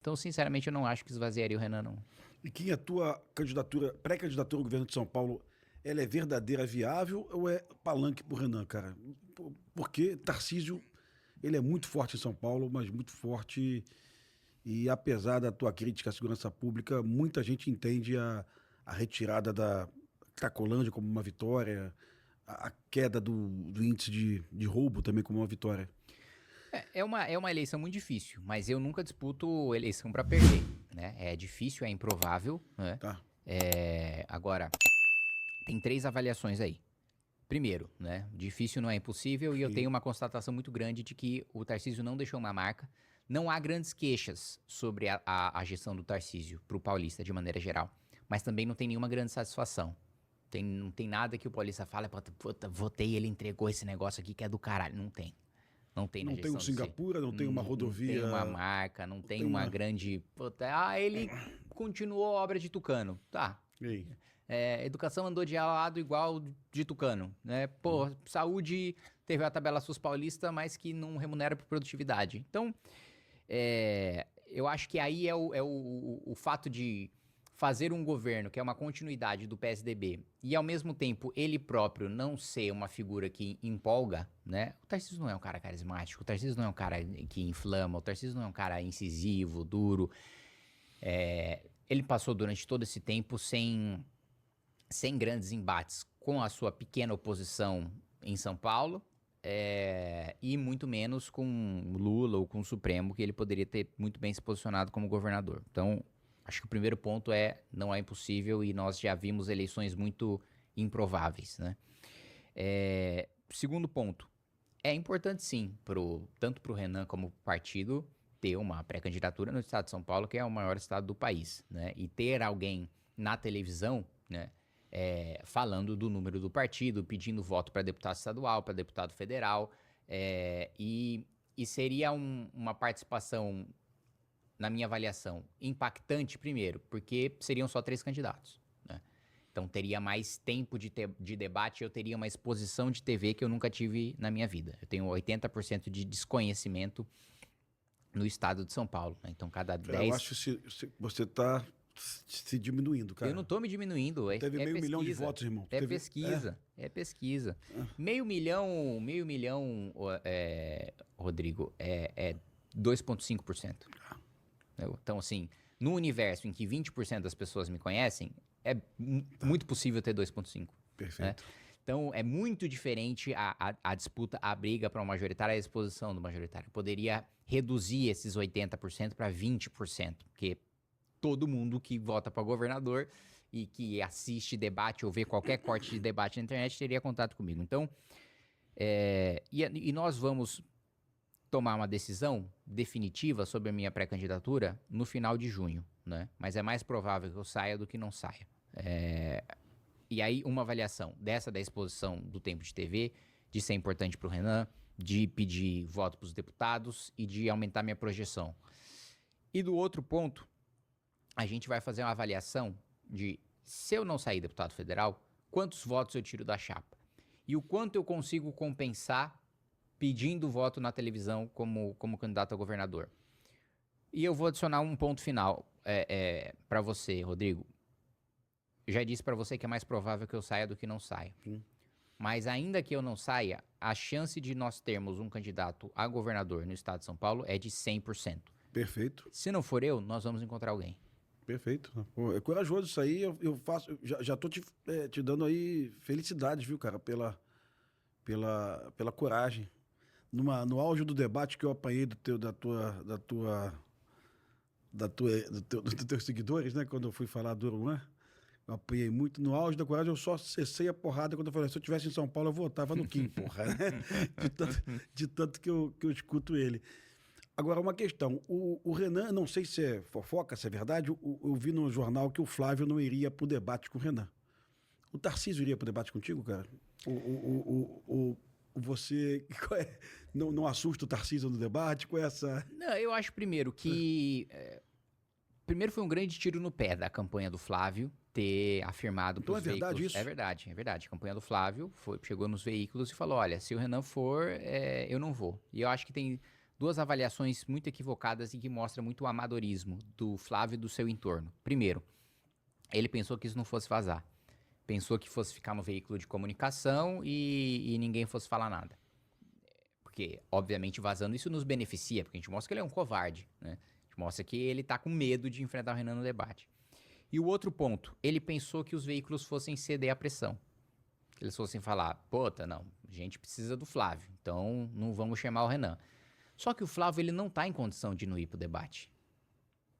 Então, sinceramente, eu não acho que esvaziaria o Renan, não. E quem a tua candidatura, pré-candidatura ao governo de São Paulo, ela é verdadeira, viável ou é palanque pro Renan, cara? Porque Tarcísio, ele é muito forte em São Paulo, mas muito forte. E apesar da tua crítica à segurança pública, muita gente entende a retirada da Cracolândia como uma vitória, a queda do índice de roubo também como uma vitória. É uma eleição muito difícil, mas eu nunca disputo eleição pra perder, né? É difícil, é improvável, né? Tá. Agora, tem 3 avaliações aí. Primeiro, né? Difícil não é impossível e eu Sim. tenho uma constatação muito grande de que o Tarcísio não deixou uma marca. Não há grandes queixas sobre a gestão do Tarcísio pro paulista de maneira geral, mas também não tem nenhuma grande satisfação. Não tem nada que o paulista fala, puta, votei, ele entregou esse negócio aqui que é do caralho. Não tem. Não tem na Não tem gestão um desse. Singapura, não tem uma rodovia. Não tem uma marca, não tem tem uma uma- grande. Puta, ele continuou a obra de Tucano. Tá. Ei, Educação andou de lado igual de Tucano, né? Pô, saúde teve a tabela SUS paulista, mas que não remunera por produtividade. Então, eu acho que aí é o fato de fazer um governo que é uma continuidade do PSDB e, ao mesmo tempo, ele próprio não ser uma figura que empolga, né? O Tarcísio não é um cara carismático, o Tarcísio não é um cara que inflama, o Tarcísio não é um cara incisivo, duro. Ele passou durante todo esse tempo sem grandes embates com a sua pequena oposição em São Paulo, e muito menos com Lula ou com o Supremo, que ele poderia ter muito bem se posicionado como governador. Então, acho que o primeiro ponto não é impossível e nós já vimos eleições muito improváveis, né? Segundo ponto, é importante sim, tanto para o Renan como para o partido, ter uma pré-candidatura no estado de São Paulo, que é o maior estado do país, né? E ter alguém na televisão, né? Falando do número do partido, pedindo voto para deputado estadual, para deputado federal, e seria uma participação, na minha avaliação, impactante primeiro, porque seriam só 3 candidatos, né? Então teria mais tempo de debate, eu teria uma exposição de TV que eu nunca tive na minha vida. Eu tenho 80% de desconhecimento no estado de São Paulo, né? Então cada 10... eu acho que você tá se diminuindo, cara. Eu não tô me diminuindo, Teve meio pesquisa. milhão de votos, irmão. É pesquisa. Meio milhão, Rodrigo, é 2,5%. Então, assim, no universo em que 20% das pessoas me conhecem, muito possível ter 2,5%. Perfeito. Né? Então, é muito diferente a disputa, a briga para o majoritário, a exposição do majoritário. Poderia reduzir esses 80% para 20%, porque todo mundo que vota para governador e que assiste debate ou vê qualquer corte de debate na internet teria contato comigo. Então, e nós vamos tomar uma decisão definitiva sobre a minha pré-candidatura no final de junho, né? Mas é mais provável que eu saia do que não saia. E aí, uma avaliação dessa da exposição do tempo de TV, de ser importante para o Renan, de pedir voto para os deputados e de aumentar minha projeção. E do outro ponto, a gente vai fazer uma avaliação de, se eu não sair deputado federal, quantos votos eu tiro da chapa. E o quanto eu consigo compensar pedindo voto na televisão como candidato a governador. E eu vou adicionar um ponto final para você, Rodrigo. Eu já disse para você que é mais provável que eu saia do que não saia. Mas ainda que eu não saia, a chance de nós termos um candidato a governador no estado de São Paulo é de 100%. Perfeito. Se não for eu, nós vamos encontrar alguém. Perfeito. Pô, é corajoso isso aí. Eu faço. Já tô te dando aí felicidades, viu, cara, pela coragem. No auge do debate que eu apanhei dos teus seguidores, né? Quando eu fui falar do Uruguai, eu apanhei muito. No auge da coragem, eu só cessei a porrada quando eu falei: se eu estivesse em São Paulo, eu votava no Kim, porra. Né? De tanto que eu escuto ele. Agora, uma questão. O Renan, não sei se é fofoca, se é verdade, eu vi no jornal que o Flávio não iria pro debate com o Renan. O Tarcísio iria pro debate contigo, cara? Você não assusta o Tarcísio no debate com essa... Não, eu acho primeiro que... primeiro foi um grande tiro no pé da campanha do Flávio ter afirmado Então pros é verdade veículos... isso? É verdade. A campanha do Flávio chegou nos veículos e falou, olha, se o Renan for, eu não vou. E eu acho que tem duas avaliações muito equivocadas e que mostram muito o amadorismo do Flávio e do seu entorno. Primeiro, ele pensou que isso não fosse vazar. Pensou que fosse ficar no veículo de comunicação e ninguém fosse falar nada. Porque, obviamente, vazando isso nos beneficia, porque a gente mostra que ele é um covarde, né? A gente mostra que ele tá com medo de enfrentar o Renan no debate. E o outro ponto, ele pensou que os veículos fossem ceder à pressão. Que eles fossem falar, puta, não, a gente precisa do Flávio, então não vamos chamar o Renan. Só que o Flávio, ele não tá em condição de não ir pro debate.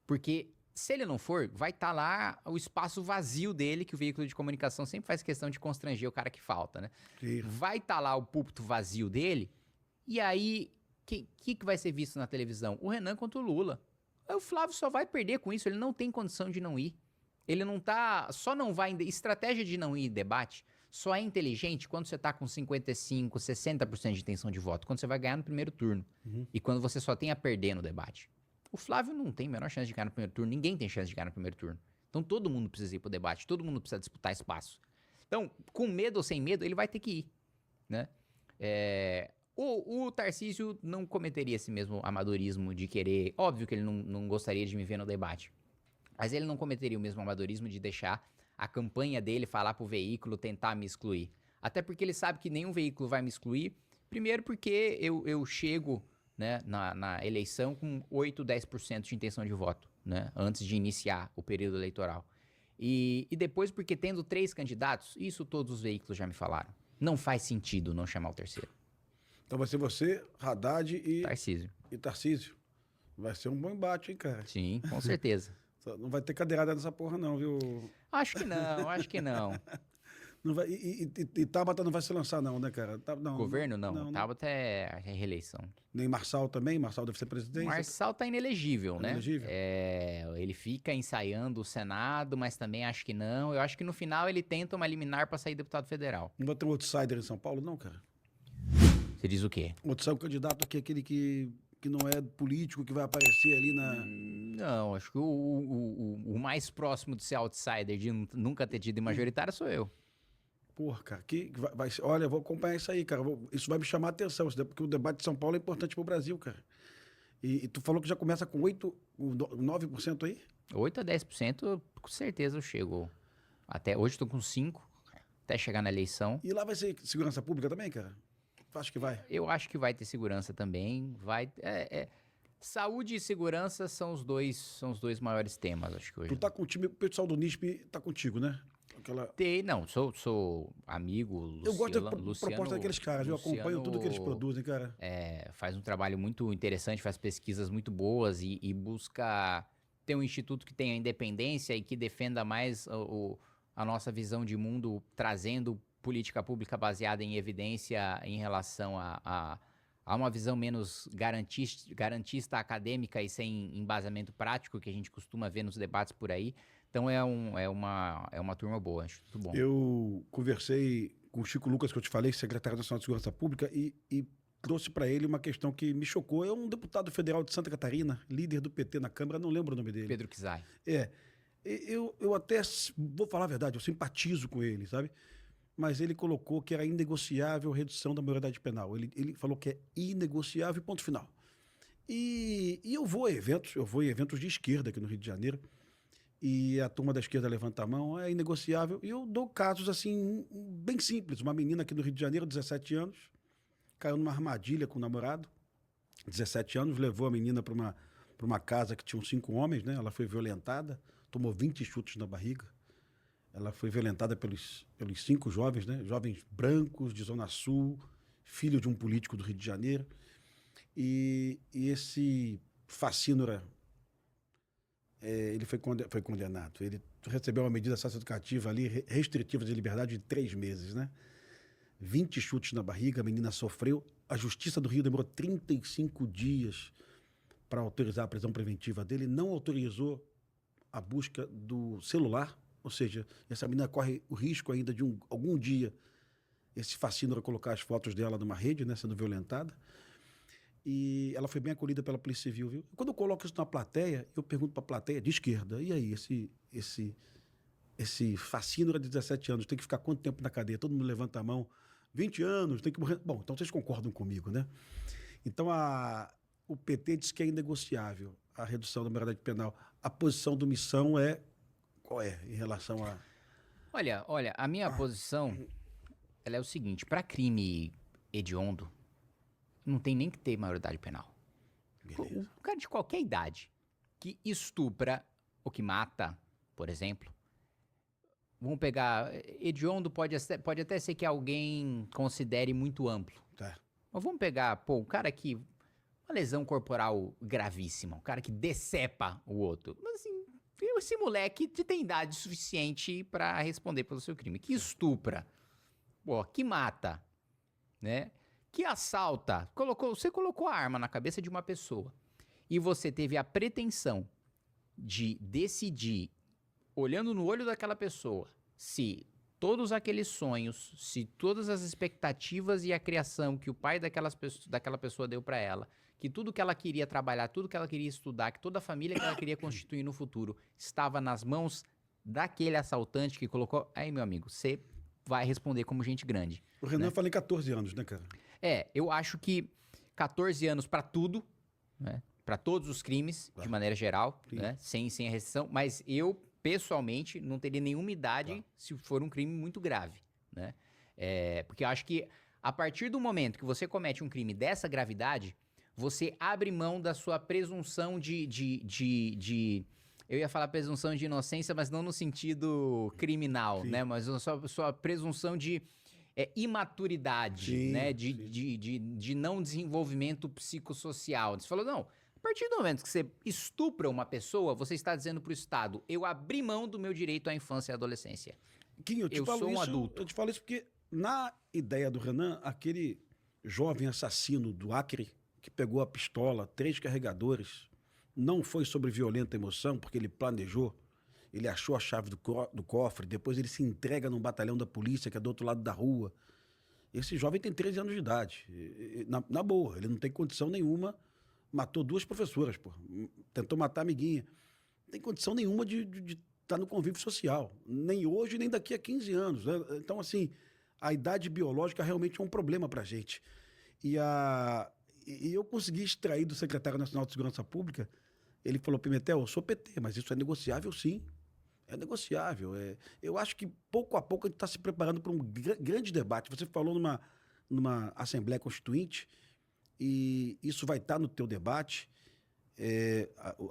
Porque se ele não for, vai estar lá o espaço vazio dele, que o veículo de comunicação sempre faz questão de constranger o cara que falta, né? Sim. Vai estar lá o púlpito vazio dele, e aí, que vai ser visto na televisão? O Renan contra o Lula. Aí o Flávio só vai perder com isso, ele não tem condição de não ir. Ele não tá, só não vai, estratégia de não ir em debate só é inteligente quando você tá com 55, 60% de intenção de voto, quando você vai ganhar no primeiro turno. E quando você só tem a perder no debate. O Flávio não tem a menor chance de ganhar no primeiro turno, ninguém tem chance de ganhar no primeiro turno. Então todo mundo precisa ir pro debate, todo mundo precisa disputar espaço. Então, com medo ou sem medo, ele vai ter que ir, né? O Tarcísio não cometeria esse mesmo amadorismo de querer... Óbvio que ele não gostaria de me ver no debate. Mas ele não cometeria o mesmo amadorismo de deixar a campanha dele falar pro veículo tentar me excluir. Até porque ele sabe que nenhum veículo vai me excluir. Primeiro porque eu chego, né, na eleição com 8, 10% de intenção de voto, né, antes de iniciar o período eleitoral. E depois porque tendo 3 candidatos, isso todos os veículos já me falaram. Não faz sentido não chamar o terceiro. Então vai ser você, Haddad e Tarcísio. Vai ser um bom embate, hein, cara? Sim, com certeza. Não vai ter cadeirada nessa porra, não, viu? Acho que não. Não vai, e Tabata não vai se lançar, não, né, cara? Não, Governo não. Tabata é reeleição. Nem Marçal também? Marçal deve ser presidente? Marçal tá inelegível, né? Inelegível? Ele fica ensaiando o Senado, mas também acho que não. Eu acho que no final ele tenta uma liminar pra sair deputado federal. Não vai ter um outsider em São Paulo, não, cara? Você diz o quê? Outsider, um candidato aqui, aquele que não é político, que vai aparecer ali na... Não, acho que o mais próximo de ser outsider, de nunca ter tido em majoritária, sou eu. Porra, cara, olha, eu vou acompanhar isso aí, cara. Isso vai me chamar a atenção, porque o debate de São Paulo é importante pro Brasil, cara. E tu falou que já começa com 9% aí? 8 a 10%, com certeza eu chego. Até hoje estou com 5, até chegar na eleição. E lá vai ser segurança pública também, cara? Acho que vai. Eu acho que vai ter segurança também. Saúde e segurança são os dois maiores temas, acho que hoje. Tu tá com o time, o pessoal do NISP tá contigo, né? Não, sou amigo, eu gosto da proposta daqueles caras, eu acompanho tudo que eles produzem, cara. Faz um trabalho muito interessante, faz pesquisas muito boas e busca ter um instituto que tenha independência e que defenda mais a nossa visão de mundo, trazendo política pública baseada em evidência em relação a uma visão menos garantista acadêmica e sem embasamento prático que a gente costuma ver nos debates por aí. Então é uma turma boa, acho muito bom. Eu conversei com o Chico Lucas, que eu te falei, secretário nacional de Segurança Pública, e trouxe para ele uma questão que me chocou. É um deputado federal de Santa Catarina, líder do PT na Câmara, não lembro o nome dele. Pedro Kizai. Eu até vou falar a verdade, eu simpatizo com ele, sabe? Mas ele colocou que era inegociável a redução da maioridade penal. Ele falou que é inegociável, ponto final. E eu vou em eventos de esquerda aqui no Rio de Janeiro, e a turma da esquerda levanta a mão, é inegociável. E eu dou casos assim, bem simples. Uma menina aqui no Rio de Janeiro, 17 anos, caiu numa armadilha com o namorado, 17 anos, levou a menina para uma casa que tinham 5 homens, né? Ela foi violentada, tomou 20 chutes na barriga. Ela foi violentada pelos 5 jovens, né? Jovens brancos de Zona Sul, filho de um político do Rio de Janeiro. E esse facínora, ele foi condenado. Ele recebeu uma medida socioeducativa ali, restritiva de liberdade de 3 meses, né? 20 chutes na barriga, a menina sofreu. A Justiça do Rio demorou 35 dias para autorizar a prisão preventiva dele, não autorizou a busca do celular. Ou seja, essa menina corre o risco ainda de algum dia esse facínora colocar as fotos dela numa rede, né, sendo violentada. E ela foi bem acolhida pela Polícia Civil, viu? Quando eu coloco isso na plateia, eu pergunto para a plateia de esquerda, e aí, esse facínora de 17 anos tem que ficar quanto tempo na cadeia? Todo mundo levanta a mão, 20 anos, tem que morrer. Bom, então vocês concordam comigo, né? Então, o PT diz que é inegociável a redução da maioridade penal. A posição do Missão qual é em relação a... Olha, a minha posição, ela é o seguinte, para crime hediondo, não tem nem que ter maioridade penal. Beleza. O cara de qualquer idade que estupra ou que mata, por exemplo, vamos pegar, hediondo pode até ser que alguém considere muito amplo. Tá. Mas vamos pegar, o cara que, uma lesão corporal gravíssima, o cara que decepa o outro. Mas assim, esse moleque tem idade suficiente pra responder pelo seu crime. Que estupra, que mata, né? Que assalta, você colocou a arma na cabeça de uma pessoa e você teve a pretensão de decidir, olhando no olho daquela pessoa, se todos aqueles sonhos, se todas as expectativas e a criação que o pai daquela pessoa deu pra ela, que tudo que ela queria trabalhar, tudo que ela queria estudar, que toda a família que ela queria constituir no futuro estava nas mãos daquele assaltante que colocou... Aí, meu amigo, você vai responder como gente grande. O Renan fala em 14 anos, né, cara? Eu acho que 14 anos pra tudo, né? Para todos os crimes, de maneira geral, né? Sem a restrição, mas eu, pessoalmente, não teria nenhuma idade se for um crime muito grave, né? Porque eu acho que a partir do momento que você comete um crime dessa gravidade, você abre mão da sua presunção eu ia falar presunção de inocência, mas não no sentido criminal, né? Mas a sua presunção de imaturidade, né? De não desenvolvimento psicossocial. Você falou, não, a partir do momento que você estupra uma pessoa, você está dizendo para o Estado, eu abri mão do meu direito à infância e à adolescência. Kim, eu sou um adulto. Eu te falo isso porque, na ideia do Renan, aquele jovem assassino do Acre, que pegou a pistola, 3 carregadores, não foi sobre violenta emoção, porque ele planejou, ele achou a chave do cofre, depois ele se entrega num batalhão da polícia, que é do outro lado da rua. Esse jovem tem 13 anos de idade. Na boa, ele não tem condição nenhuma, matou 2 professoras, pô. Tentou matar a amiguinha. Não tem condição nenhuma de estar no convívio social. Nem hoje, nem daqui a 15 anos. Né? Então, assim, a idade biológica realmente é um problema pra gente. E eu consegui extrair do secretário nacional de Segurança Pública, ele falou, Pimentel, eu sou PT, mas isso é negociável sim. É negociável. Eu acho que pouco a pouco a gente está se preparando para um grande debate. Você falou numa Assembleia Constituinte, e isso vai estar no teu debate,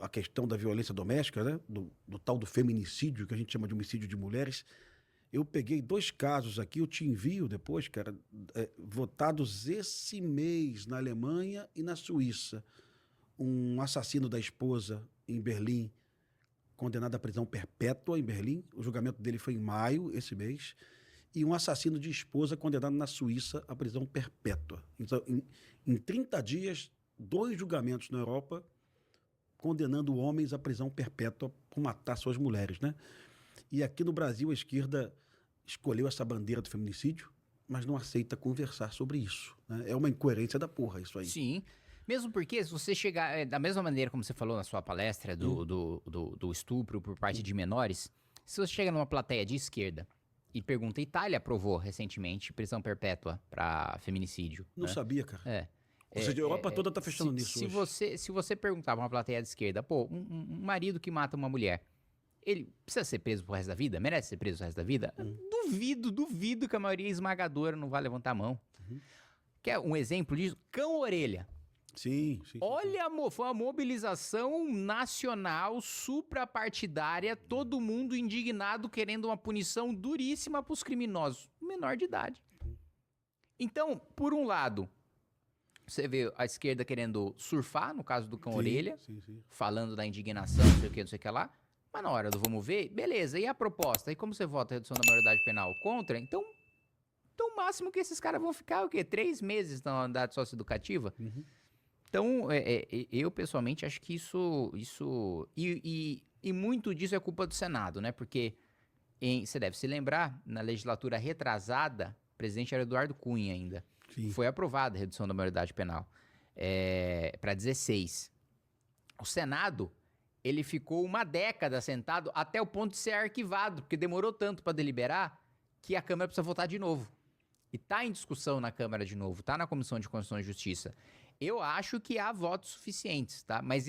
a questão da violência doméstica, né? do tal do feminicídio, que a gente chama de homicídio de mulheres. Eu peguei 2 casos aqui, eu te envio depois, cara, votados esse mês na Alemanha e na Suíça. Um assassino da esposa em Berlim, condenado à prisão perpétua em Berlim. O julgamento dele foi em maio, esse mês. E um assassino de esposa condenado na Suíça à prisão perpétua. Então, em 30 dias, 2 julgamentos na Europa condenando homens à prisão perpétua por matar suas mulheres, né? E aqui no Brasil, a esquerda escolheu essa bandeira do feminicídio, mas não aceita conversar sobre isso, né? É uma incoerência da porra isso aí. Sim. Mesmo porque, se você chegar, da mesma maneira como você falou na sua palestra do estupro por parte de menores, se você chega numa plateia de esquerda e pergunta, Itália aprovou recentemente prisão perpétua para feminicídio. Não sabia, cara. Ou seja, a Europa toda tá fechando nisso hoje. Se você perguntar pra uma plateia de esquerda, um marido que mata uma mulher, ele precisa ser preso pro resto da vida? Merece ser preso pro resto da vida? Duvido que a maioria esmagadora não vai levantar a mão. Quer um exemplo disso? Cão-orelha. Sim. Olha, amor, foi uma mobilização nacional, suprapartidária, todo mundo indignado, querendo uma punição duríssima para os criminosos, menor de idade. Então, por um lado, você vê a esquerda querendo surfar, no caso do cão-orelha, falando da indignação, não sei o que lá, mas na hora do vamos ver, beleza, e a proposta? E como você vota a redução da maioridade penal? Contra? Então, o máximo que esses caras vão ficar, 3 meses na unidade socioeducativa? Então, eu pessoalmente acho que isso e muito disso é culpa do Senado, né? Porque, você deve se lembrar, na legislatura retrasada, o presidente era Eduardo Cunha ainda. Sim. Foi aprovada a redução da maioridade penal para 16. O Senado, ele ficou uma década sentado até o ponto de ser arquivado, porque demorou tanto para deliberar que a Câmara precisa votar de novo. E tá em discussão na Câmara de novo, tá na Comissão de Constituição e Justiça. Eu acho que há votos suficientes, tá? Mas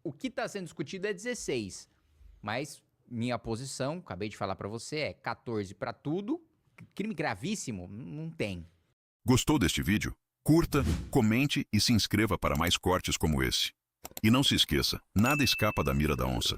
o que está sendo discutido é 16. Mas minha posição, acabei de falar para você, é 14 para tudo. Crime gravíssimo, não tem. Gostou deste vídeo? Curta, comente e se inscreva para mais cortes como esse. E não se esqueça, nada escapa da mira da onça.